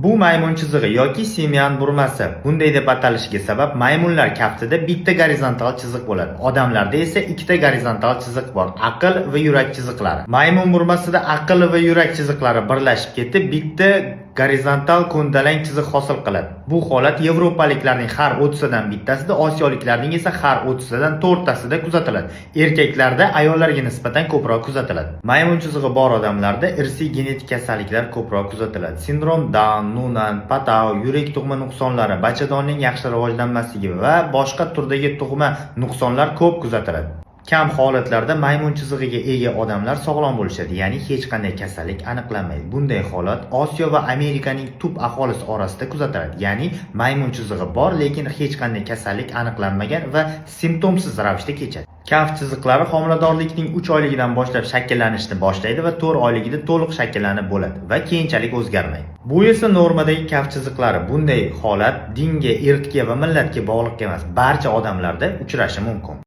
Bu maymun chizig'i yoki simian burmasi. Bunday deb atalishiga sabab maymunlar kaftida bitta gorizontal chiziq bo'ladi. Odamlarda esa ikkita gorizontal chiziq bor. Aql va yurak chiziqlari. Maymun burmasida aql va yurak chiziqlari birlashib ketib, bitta gorizontal ko'ndalang chiziq hosil qiladi. Bu holat yevropaliklarning har 30 dan bittasida, osiyoliklarning esa har 30 dan 4 tasida kuzatiladi. Erkaklarda ayollarga nisbatan ko'proq kuzatiladi. Maymun chizig'i bor odamlarda irsiy genetik kasalliklar ko'proq kuzatiladi. Sindrom Down, Noonan, Patau, yurak tug'ma nuqsonlari, bachadonning yaxshi rivojlanmasligi va boshqa turdagi tug'ma nuqsonlar ko'p kuzatiladi. Kam holatlarda maymun chizig'iga ega odamlar sog'lom bo'lishadi, ya'ni hech qanday kasallik aniqlanmaydi. Bunday holat Osiyo va Amerikaning tub aholisi orasida kuzatiladi, ya'ni maymun chizig'i bor, lekin hech qanday kasallik aniqlanmagan va simptomsiz ravishda kechadi. Kaft chiziqlari homiladorlikning 3 oyligidan boshlab shakllanishni boshlaydi va 4 oyligida to'liq shakllanib bo'ladi va keyinchalik o'zgarmaydi. Bu esa normadagi kaft chiziqlari. Bunday holat dinga, irqga va millatga bog'liq emas, barcha odamlarda uchrashi mumkin.